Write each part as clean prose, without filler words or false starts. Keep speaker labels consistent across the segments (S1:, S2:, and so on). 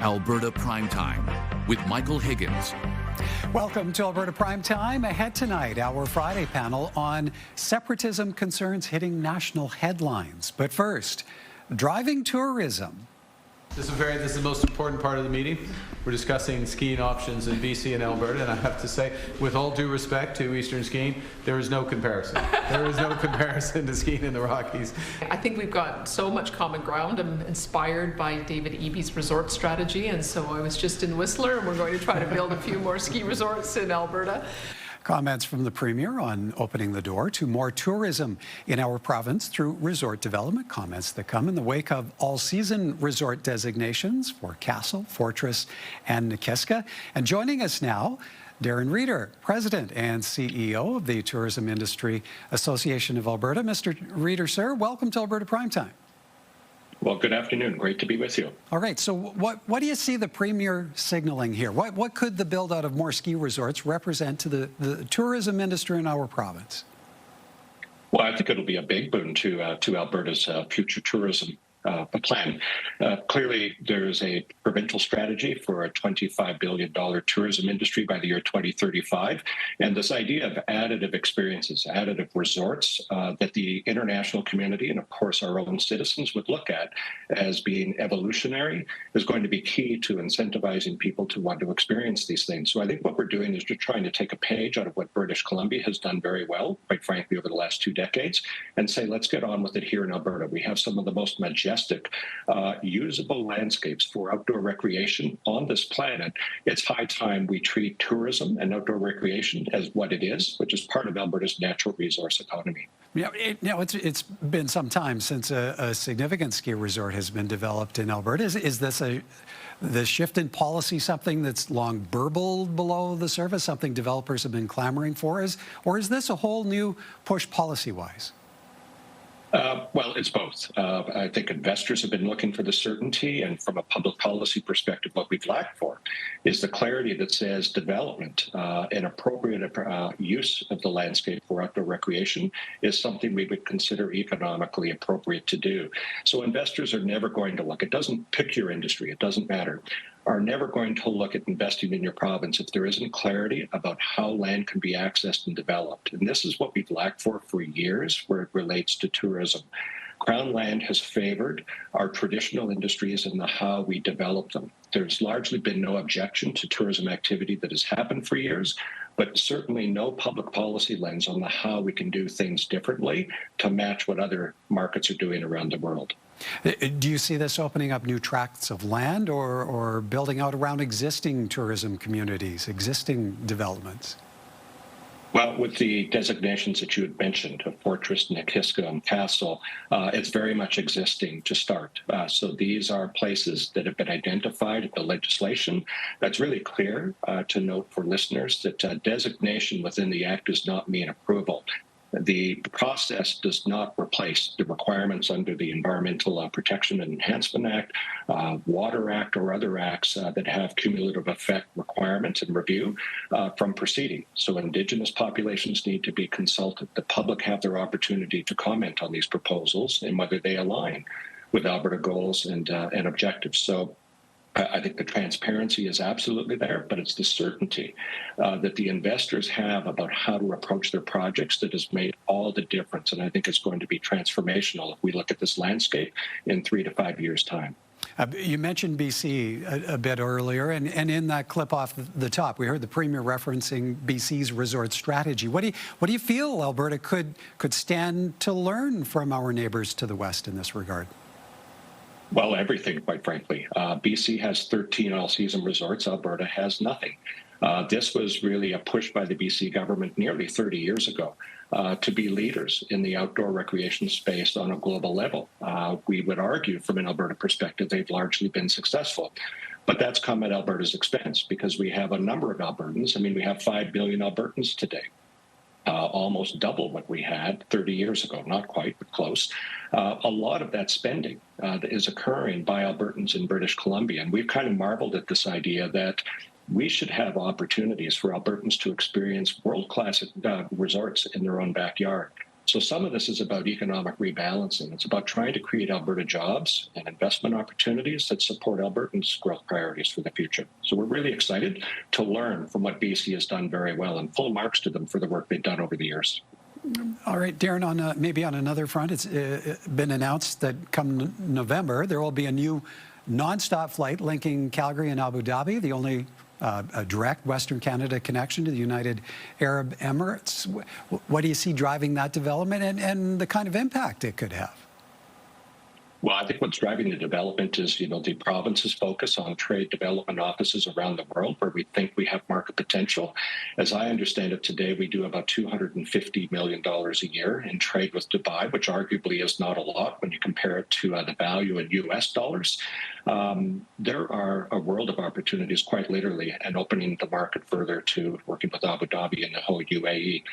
S1: Alberta Primetime with Michael Higgins.
S2: Welcome to Alberta Primetime. Ahead tonight, our Friday panel on separatism concerns hitting national headlines. But first, driving tourism.
S3: This is the most important part of the meeting. We're discussing skiing options in BC and Alberta, and I have to say, with all due respect to Eastern skiing, there is no comparison. There is no comparison to skiing in the Rockies.
S4: I think we've got so much common ground. I'm inspired by David Eby's resort strategy, and so I was just in Whistler, and we're going to try to build a few more ski resorts in Alberta.
S2: Comments from the Premier on opening the door to more tourism in our province through resort development. Comments that come in the wake of all-season resort designations for Castle, Fortress and Nikiska. And joining us now, Darren Reeder, President and CEO of the Tourism Industry Association of Alberta. Mr. Reeder, sir, welcome to Alberta Primetime.
S5: Well, good afternoon. Great to be with you.
S2: All right. So what do you see the Premier signaling here? What could the build-out of more ski resorts represent to the tourism industry in our province?
S5: Well, I think it'll be a big boon to Alberta's future tourism plan. Clearly, there's a provincial strategy for a $25 billion tourism industry by the year 2035. And this idea of additive experiences, additive resorts that the international community and, of course, our own citizens would look at as being evolutionary is going to be key to incentivizing people to want to experience these things. So I think what we're doing is just trying to take a page out of what British Columbia has done very well, quite frankly, over the last 2 decades, and say, let's get on with it here in Alberta. We have some of the most majestic usable landscapes for outdoor recreation on this planet. It's high time we treat tourism and outdoor recreation as what it is, which is part of Alberta's natural resource economy.
S2: Yeah, it's been some time since a significant ski resort has been developed in Alberta. Is this the shift in policy something that's long burbled below the surface, something developers have been clamoring for, or is this a whole new push policy-wise?
S5: Well, it's both. I think investors have been looking for the certainty, and from a public policy perspective, what we've lacked for is the clarity that says development and appropriate use of the landscape for outdoor recreation is something we would consider economically appropriate to do. So investors are never going to look. It doesn't pick your industry. It doesn't matter. Are never going to look at investing in your province if there isn't clarity about how land can be accessed and developed. And this is what we've lacked for years where it relates to tourism. Crown land has favored our traditional industries and the how we develop them. There's largely been no objection to tourism activity that has happened for years, but certainly no public policy lens on the how we can do things differently to match what other markets are doing around the world.
S2: Do you see this opening up new tracts of land or building out around existing tourism communities, existing developments?
S5: Well, with the designations that you had mentioned of Fortress, Nikiska, and Castle, it's very much existing to start. So these are places that have been identified in the legislation. That's really clear to note for listeners that designation within the Act does not mean approval. The process does not replace the requirements under the Environmental Protection and Enhancement Act, Water Act, or other acts that have cumulative effect requirements and review from proceeding. So Indigenous populations need to be consulted. The public have their opportunity to comment on these proposals and whether they align with Alberta goals and objectives. So I think the transparency is absolutely there, but it's the certainty that the investors have about how to approach their projects that has made all the difference. And I think it's going to be transformational if we look at this landscape in 3 to 5 years' time.
S2: You mentioned BC a bit earlier, and in that clip off the top, we heard the Premier referencing BC's resort strategy. What do you feel Alberta could stand to learn from our neighbours to the west in this regard?
S5: Well, everything, quite frankly. BC has 13 all-season resorts. Alberta has nothing. This was really a push by the BC government nearly 30 years ago to be leaders in the outdoor recreation space on a global level. We would argue from an Alberta perspective they've largely been successful. But that's come at Alberta's expense because we have a number of Albertans. I mean, we have 5 billion Albertans today. Almost double what we had 30 years ago, not quite, but close. A lot of that spending is occurring by Albertans in British Columbia. And we've kind of marveled at this idea that we should have opportunities for Albertans to experience world-class resorts in their own backyard. So some of this is about economic rebalancing. It's about trying to create Alberta jobs and investment opportunities that support Albertans' growth priorities for the future. So we're really excited to learn from what BC has done very well, and full marks to them for the work they've done over the years.
S2: All right, Darren, maybe on another front, it's been announced that come November, there will be a new nonstop flight linking Calgary and Abu Dhabi, the only a direct Western Canada connection to the United Arab Emirates. What do you see driving that development and the kind of impact it could have?
S5: Well, I think what's driving the development is, the province's focus on trade development offices around the world where we think we have market potential. As I understand it today, we do about $250 million a year in trade with Dubai, which arguably is not a lot when you compare it to the value in US dollars. There are a world of opportunities, quite literally, and opening the market further to working with Abu Dhabi and the whole UAE.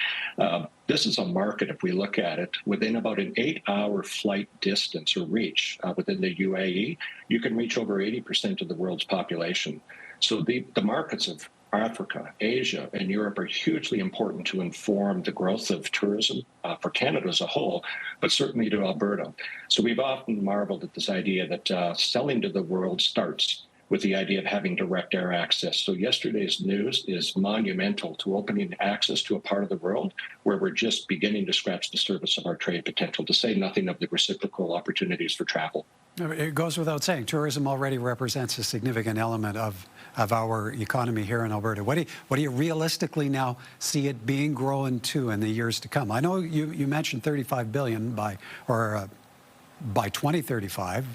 S5: This is a market, if we look at it, within about an 8-hour flight distance or reach within the UAE, you can reach over 80% of the world's population. So the markets of Africa, Asia, and Europe are hugely important to inform the growth of tourism for Canada as a whole, but certainly to Alberta. So we've often marveled at this idea that selling to the world starts with the idea of having direct air access. So yesterday's news is monumental to opening access to a part of the world where we're just beginning to scratch the surface of our trade potential, to say nothing of the reciprocal opportunities for travel.
S2: It goes without saying, tourism already represents a significant element of our economy here in Alberta. What do you realistically now see it being grown to in the years to come? I know you mentioned $35 billion by 2035.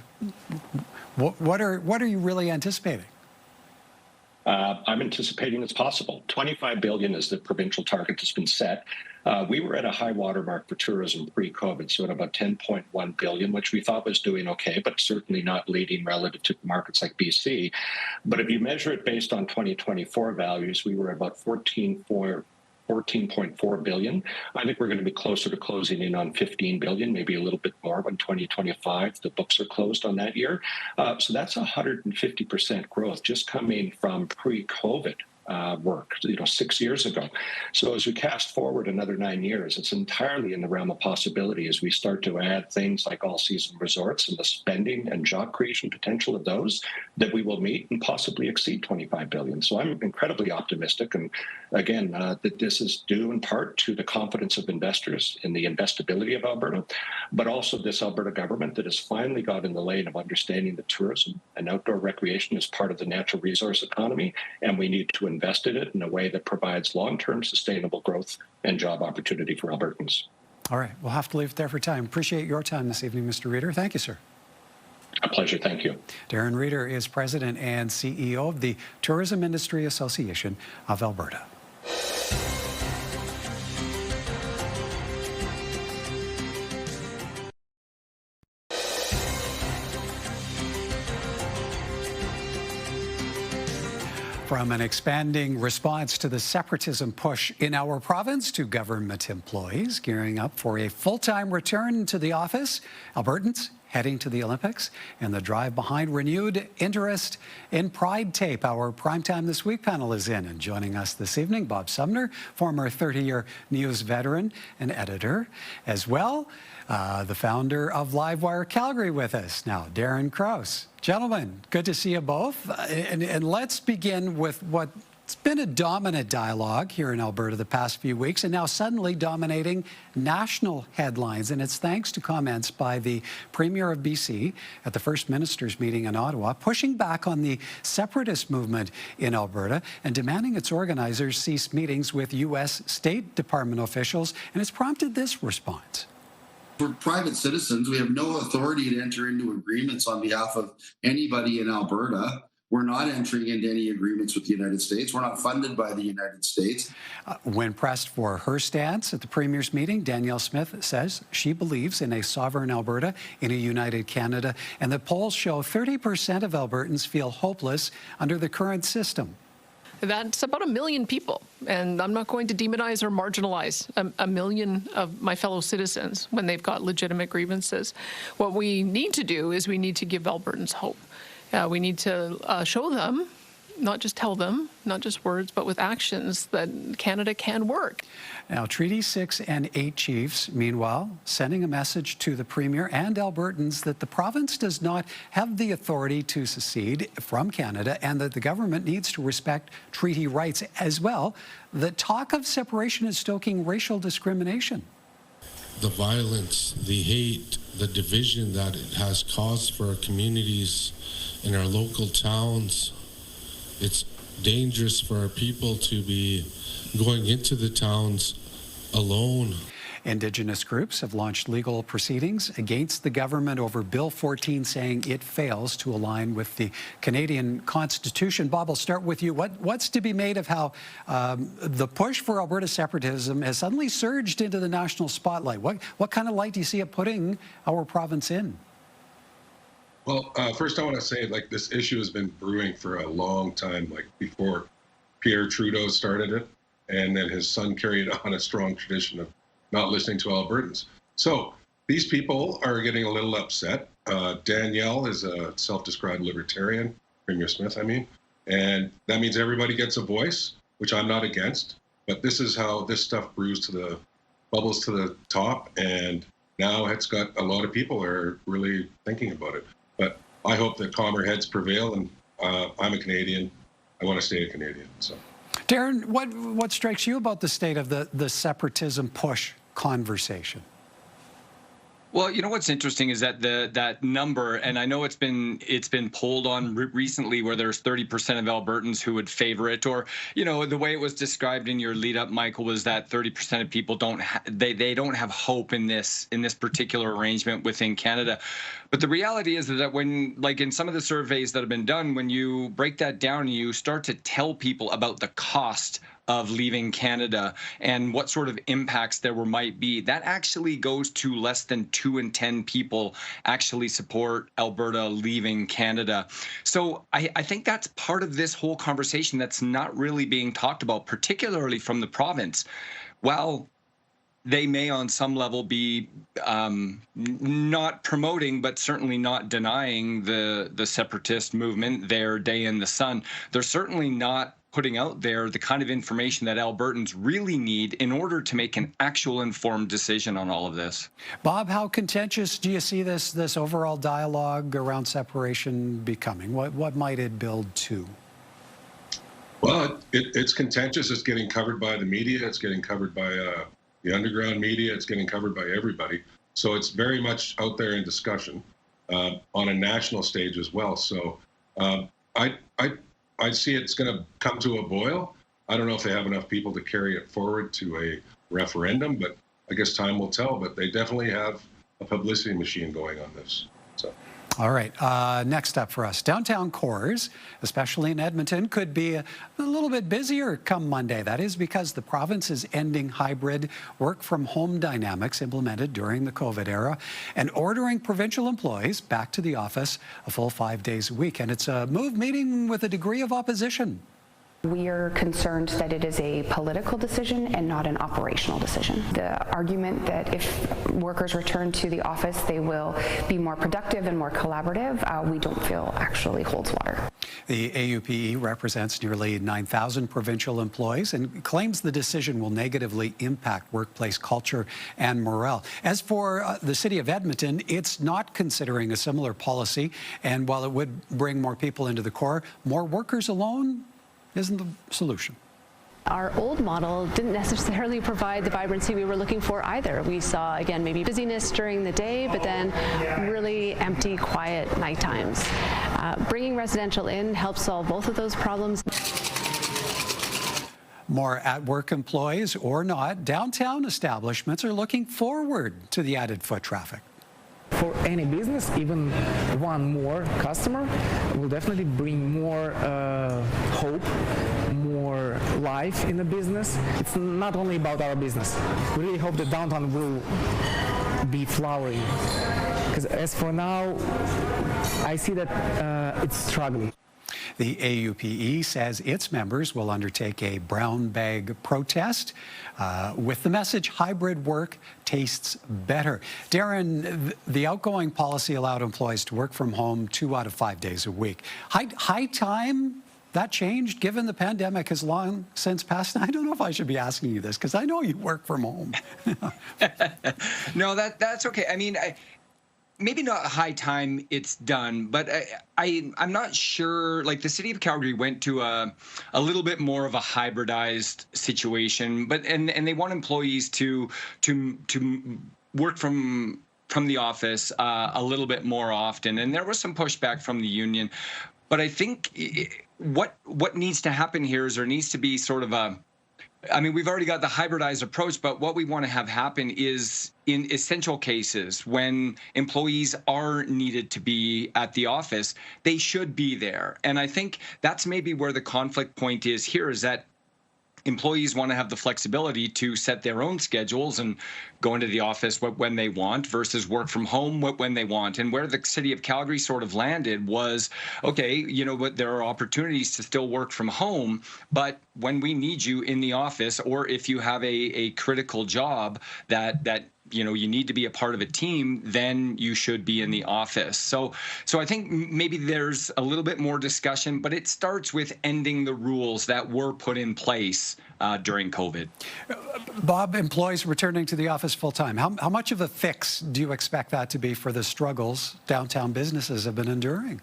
S2: What are you really anticipating?
S5: I'm anticipating it's possible. $25 billion is the provincial target that's been set. We were at a high watermark for tourism pre-COVID, so at about $10.1 billion, which we thought was doing okay, but certainly not leading relative to markets like BC. But if you measure it based on 2024 values, we were about $14.4 billion. I think we're going to be closer to closing in on $15 billion, maybe a little bit more when 2025, the books are closed on that year. So that's 150% growth just coming from pre-COVID work, 6 years ago. So as we cast forward another 9 years, it's entirely in the realm of possibility as we start to add things like all-season resorts and the spending and job creation potential of those that we will meet and possibly exceed $25 billion. So I'm incredibly optimistic. And again, that this is due in part to the confidence of investors in the investability of Alberta, but also this Alberta government that has finally got in the lane of understanding that tourism and outdoor recreation is part of the natural resource economy, and we need to invest in it in a way that provides long-term sustainable growth and job opportunity for Albertans.
S2: All right, we'll have to leave it there for time. Appreciate your time this evening, Mr. Reeder. Thank you, sir.
S5: A pleasure. Thank you. Darren
S2: Reeder is President and CEO of the Tourism Industry Association of Alberta. From an expanding response to the separatism push in our province to government employees gearing up for a full-time return to the office, Albertans heading to the Olympics, and the drive behind renewed interest in Pride Tape. Our Primetime This Week panel is in, and joining us this evening, Bob Sumner, former 30-year news veteran and editor, as well, the founder of Livewire Calgary with us now, Darren Krause. Gentlemen, good to see you both. And let's begin with what's been a dominant dialogue here in Alberta the past few weeks, and now suddenly dominating national headlines. And it's thanks to comments by the Premier of BC at the First Minister's meeting in Ottawa, pushing back on the separatist movement in Alberta and demanding its organizers cease meetings with U.S. State Department officials. And it's prompted this response.
S6: For private citizens, we have no authority to enter into agreements on behalf of anybody in Alberta. We're not entering into any agreements with the United States. We're not funded by the United States.
S2: When pressed for her stance at the Premier's meeting, Danielle Smith says she believes in a sovereign Alberta, in a united Canada, and the polls show 30% of Albertans feel hopeless under the current system.
S4: That's about 1 million people, and I'm not going to demonize or marginalize a million of my fellow citizens when they've got legitimate grievances. What we need to do is we need to give Albertans hope. We need to show them not just tell them, not just words, but with actions that Canada can work.
S2: Now, Treaty 6 and 8 chiefs, meanwhile, sending a message to the Premier and Albertans that the province does not have the authority to secede from Canada and that the government needs to respect treaty rights as well. The talk of separation is stoking racial discrimination.
S7: The violence, the hate, the division that it has caused for our communities in our local towns, it's dangerous for our people to be going into the towns alone.
S2: Indigenous groups have launched legal proceedings against the government over Bill 14, saying it fails to align with the Canadian Constitution. Bob, I'll start with you. What's to be made of how the push for Alberta separatism has suddenly surged into the national spotlight? What kind of light do you see it putting our province in?
S8: Well, first I want to say, this issue has been brewing for a long time, before Pierre Trudeau started it, and then his son carried on a strong tradition of not listening to Albertans. So these people are getting a little upset. Danielle is a self-described libertarian, Premier Smith, and that means everybody gets a voice, which I'm not against. But this is how this stuff bubbles to the top, and now it's got a lot of people are really thinking about it. But I hope that calmer heads prevail, and I'm a Canadian. I want to stay a Canadian. So,
S2: Darren, what strikes you about the state of the separatism push conversation?
S9: Well, you know what's interesting is that that number, and I know it's been polled on recently, where there's 30% of Albertans who would favor it, or the way it was described in your lead up, Michael, was that 30% of people don't have hope in this particular arrangement within Canada. But the reality is that when, in some of the surveys that have been done, when you break that down and you start to tell people about the cost of leaving Canada and what sort of impacts there might be, that actually goes to less than 2 in 10 people actually support Alberta leaving Canada. So I think that's part of this whole conversation that's not really being talked about, particularly from the province. While they may on some level be not promoting, but certainly not denying the separatist movement, their day in the sun, they're certainly not putting out there the kind of information that Albertans really need in order to make an actual informed decision on all of this.
S2: Bob, how contentious do you see this overall dialogue around separation becoming? What might it build to?
S8: Well, it's contentious. It's getting covered by the media. It's getting covered by the underground media. It's getting covered by everybody. So it's very much out there in discussion on a national stage as well. So I see it's going to come to a boil. I don't know if they have enough people to carry it forward to a referendum, but I guess time will tell. But they definitely have a publicity machine going on this. So.
S2: All right. Next up for us, downtown cores, especially in Edmonton, could be a little bit busier come Monday. That is because the province is ending hybrid work-from-home dynamics implemented during the COVID era and ordering provincial employees back to the office a full 5 days a week. And it's a move meeting with a degree of opposition.
S10: We are concerned that it is a political decision and not an operational decision. The argument that if workers return to the office, they will be more productive and more collaborative, we don't feel actually holds water.
S2: The AUPE represents nearly 9,000 provincial employees and claims the decision will negatively impact workplace culture and morale. As for the city of Edmonton, it's not considering a similar policy, and while it would bring more people into the core, more workers alone isn't the solution.
S11: Our old model didn't necessarily provide the vibrancy we were looking for either. We saw, again, maybe busyness during the day, but then really empty, quiet night times. Bringing residential in helps solve both of those problems.
S2: More at-work employees or not, downtown establishments are looking forward to the added foot traffic.
S12: For any business, even one more customer will definitely bring more hope, more life in the business. It's not only about our business. We really hope that downtown will be flowering. Because as for now, I see that it's struggling.
S2: The AUPE says its members will undertake a brown bag protest with the message, hybrid work tastes better. Darren, the outgoing policy allowed employees to work from home 2 out of 5 days a week. High time that changed given the pandemic has long since passed? I don't know if I should be asking you this because I know you work from home.
S9: No, that's okay. I mean, maybe not high time it's done, but I'm not sure. Like the city of Calgary went to a little bit more of a hybridized situation, but and they want employees to work from the office a little bit more often, and there was some pushback from the union. But I think what needs to happen here is there needs to be sort of I mean, we've already got the hybridized approach, but what we want to have happen is in essential cases when employees are needed to be at the office, they should be there. And I think that's maybe where the conflict point is here, is that employees want to have the flexibility to set their own schedules and go into the office when they want versus work from home when they want. And where the city of Calgary sort of landed was, okay, you know what, there are opportunities to still work from home, but when we need you in the office, or if you have a critical job that you know you need to be a part of a team, then you should be in the office. So I think maybe there's a little bit more discussion, but it starts with ending the rules that were put in place during COVID.
S2: Bob, employees returning to the office full time, how much of a fix do you expect that to be for the struggles downtown businesses have been enduring?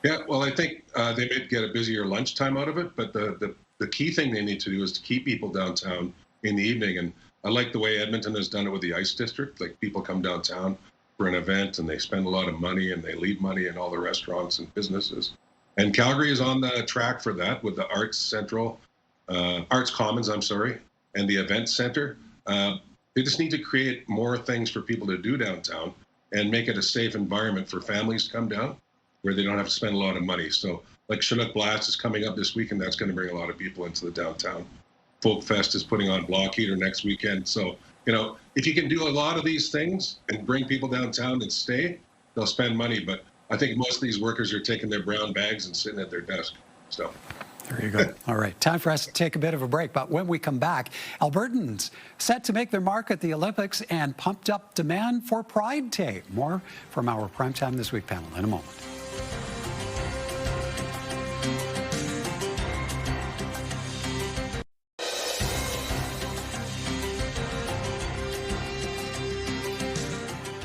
S8: Yeah, well, I think they may get a busier lunchtime out of it, but the key thing they need to do is to keep people downtown in the evening. And I like the way Edmonton has done it with the Ice District. Like, people come downtown for an event and they spend a lot of money and they leave money in all the restaurants and businesses. And Calgary is on the track for that with the Arts Commons, and the Event Center. They just need to create more things for people to do downtown and make it a safe environment for families to come down where they don't have to spend a lot of money. So like Chinook Blast is coming up this weekend. That's going to bring a lot of people into the downtown. Folk Fest is putting on Block Heater next weekend. So, you know, if you can do a lot of these things and bring people downtown and stay, they'll spend money. But I think most of these workers are taking their brown bags and sitting at their desk. So
S2: there you go. All right, time for us to take a bit of a break. But when we come back, Albertans set to make their mark at the Olympics and pumped up demand for Pride Day. More from our Primetime This Week panel in a moment.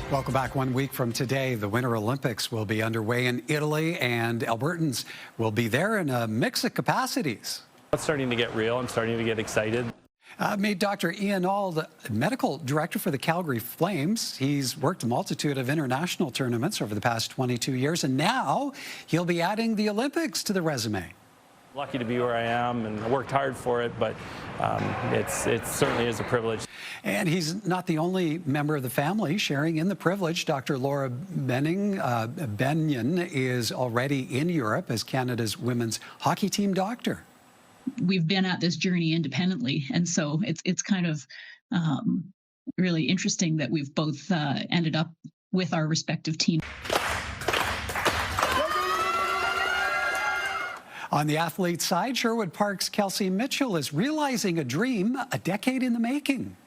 S2: Welcome back. 1 week from today, the Winter Olympics will be underway in Italy, and Albertans will be there in a mix of capacities.
S13: It's starting to get real. I'm starting to get excited.
S2: Meet Dr. Ian Auld, medical director for the Calgary Flames. He's worked a multitude of international tournaments over the past 22 years, and now he'll be adding the Olympics to the resume.
S13: Lucky to be where I am, and I worked hard for it, but it certainly is a privilege.
S2: And he's not the only member of the family sharing in the privilege. Dr. Laura Benyon is already in Europe as Canada's women's hockey team doctor.
S14: We've been at this journey independently, and so it's kind of really interesting that we've both ended up with our respective teams.
S2: On the athlete side, Sherwood Park's Kelsey Mitchell is realizing a dream a decade in the making.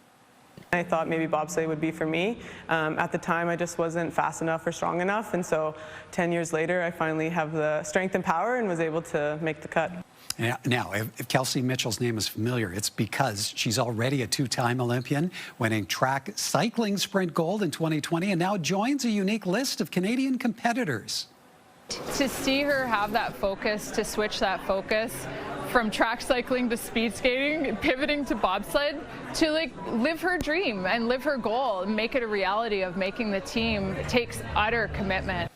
S15: I thought maybe bobsleigh would be for me. At the time, I just wasn't fast enough or strong enough, and so 10 years later, I finally have the strength and power and was able to make the cut.
S2: Now, if Kelsey Mitchell's name is familiar, it's because she's already a two-time Olympian, winning track cycling sprint gold in 2020, and now joins a unique list of Canadian competitors.
S16: To see her have that focus, to switch that focus from track cycling to speed skating, pivoting to bobsled, to like live her dream and live her goal and make it a reality of making the team takes utter commitment.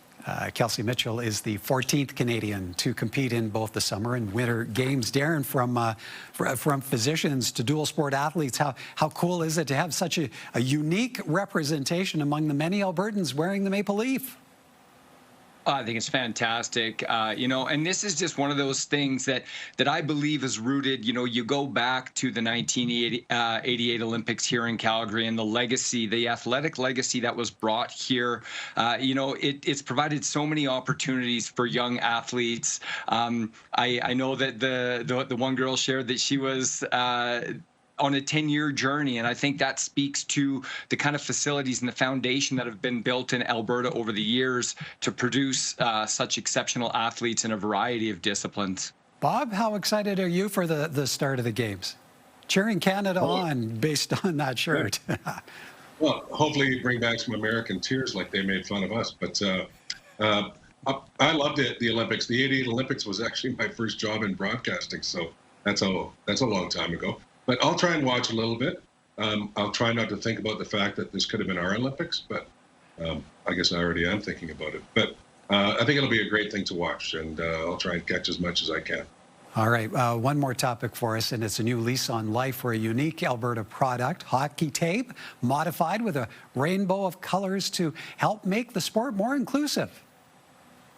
S2: Kelsey Mitchell is the 14th Canadian to compete in both the summer and winter games. Darren, from physicians to dual sport athletes, how cool is it to have such a unique representation among the many Albertans wearing the maple leaf?
S9: I think it's fantastic, you know, and this is just one of those things that I believe is rooted, you know, you go back to the 1988 Olympics here in Calgary and the legacy, the athletic legacy that was brought here. You know, it's provided so many opportunities for young athletes. I know that the one girl shared that she was on a 10-year journey. And I think that speaks to the kind of facilities and the foundation that have been built in Alberta over the years to produce such exceptional athletes in a variety of disciplines.
S2: Bob, how excited are you for the start of the games? Cheering Canada on based on that shirt.
S8: Well, hopefully you bring back some American tears like they made fun of us. But I loved it, the Olympics. The '88 Olympics was actually my first job in broadcasting, so that's a long time ago. But I'll try and watch a little bit. I'll try not to think about the fact that this could have been our Olympics, but I guess I already am thinking about it. But I think it'll be a great thing to watch, and I'll try and catch as much as I can.
S2: All right, one more topic for us, and it's a new lease on life for a unique Alberta product, hockey tape, modified with a rainbow of colors to help make the sport more inclusive.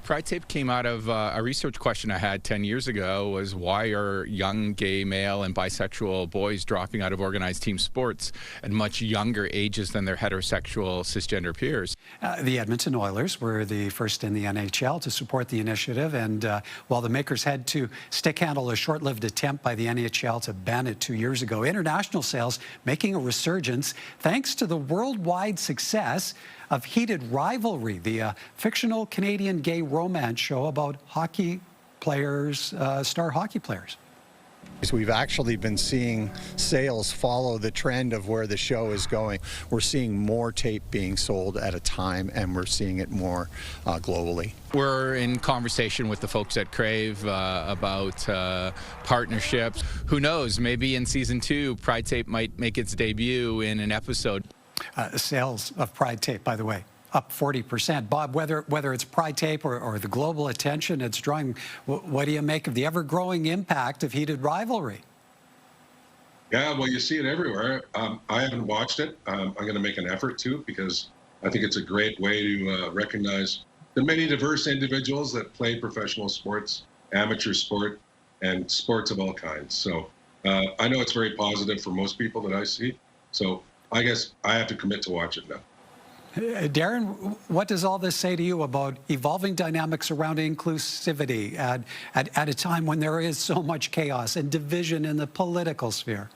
S17: Pride Tape came out of a research question I had 10 years ago, was why are young gay male and bisexual boys dropping out of organized team sports at much younger ages than their heterosexual cisgender peers?
S2: The Edmonton Oilers were the first in the NHL to support the initiative, and while the makers had to stick handle a short-lived attempt by the NHL to ban it 2 years ago, international sales making a resurgence thanks to the worldwide success of Heated Rivalry, the fictional Canadian gay romance show about hockey players, star hockey players.
S18: We've actually been seeing sales follow the trend of where the show is going. We're seeing more tape being sold at a time, and we're seeing it more globally.
S17: We're in conversation with the folks at Crave about partnerships. Who knows, maybe in season 2, Pride Tape might make its debut in an episode.
S2: Sales of Pride Tape, by the way, up 40%. Bob, whether it's Pride Tape or the global attention it's drawing, what do you make of the ever-growing impact of Heated Rivalry?
S8: Yeah, well, you see it everywhere. I haven't watched it. I'm going to make an effort to, because I think it's a great way to recognize the many diverse individuals that play professional sports, amateur sport, and sports of all kinds. So I know it's very positive for most people that I see. So I guess I have to commit to watch it now.
S2: Darren, what does all this say to you about evolving dynamics around inclusivity at a time when there is so much chaos and division in the political sphere?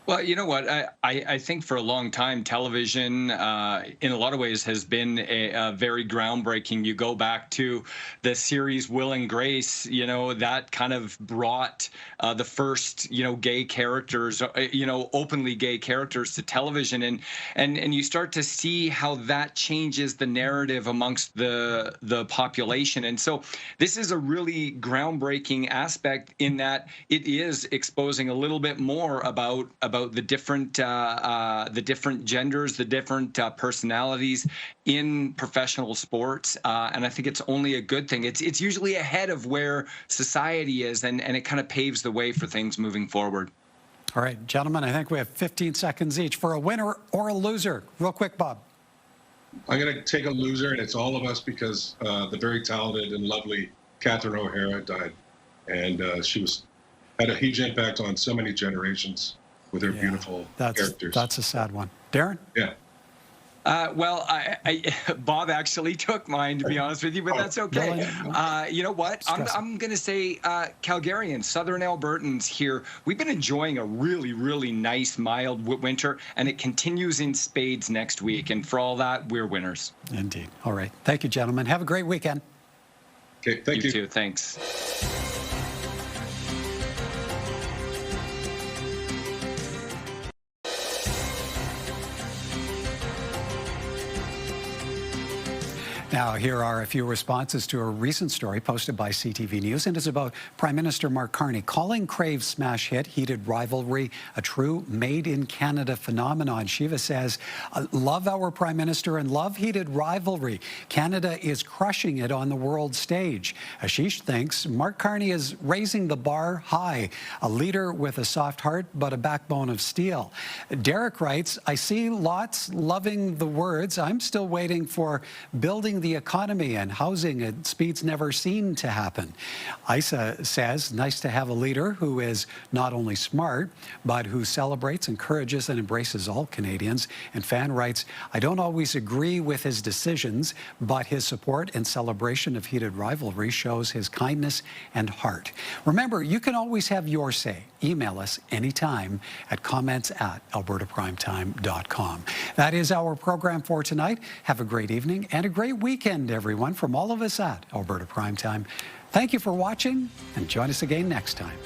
S9: Well, you know what? I think for a long time, television, in a lot of ways, has been a very groundbreaking. You go back to the series Will and Grace, you know, that kind of brought the first, you know, gay characters, you know, openly gay characters to television. And you start to see how that changes the narrative amongst the population. And so this is a really groundbreaking aspect in that it is exposing a little bit more about the different genders, the different personalities in professional sports, and I think it's only a good thing. It's usually ahead of where society is, and it kind of paves the way for things moving forward.
S2: All right, gentlemen, I think we have 15 seconds each for a winner or a loser. Real quick, Bob.
S8: I'm going to take a loser, and it's all of us, because the very talented and lovely Catherine O'Hara died, and she had a huge impact on so many generations with her beautiful characters.
S2: That's a sad one. Darren?
S8: Yeah.
S9: Well, Bob actually took mine, to be honest with you, but that's okay. You know what? I'm going to say Calgarians, Southern Albertans here, we've been enjoying a really, really nice, mild winter, and it continues in spades next week. And for all that, we're winners.
S2: Indeed. All right. Thank you, gentlemen. Have a great weekend.
S8: Okay. Thank you.
S9: You too. Thanks.
S2: Now, here are a few responses to a recent story posted by CTV News, and it's about Prime Minister Mark Carney calling Crave's smash hit Heated Rivalry a true made-in-Canada phenomenon. Shiva says, love our Prime Minister and love Heated Rivalry. Canada is crushing it on the world stage. Ashish thinks Mark Carney is raising the bar high, a leader with a soft heart but a backbone of steel. Derek writes, I see lots loving the words. I'm still waiting for building the the economy and housing at speeds never seen to happen. Isa says, nice to have a leader who is not only smart, but who celebrates, encourages, and embraces all Canadians. And Fan writes, I don't always agree with his decisions, but his support and celebration of heated rivalry shows his kindness and heart. Remember, you can always have your say. Email us anytime at comments@albertaprimetime.com. That is our program for tonight. Have a great evening and a great weekend, everyone, from all of us at Alberta Primetime. Thank you for watching, and join us again next time.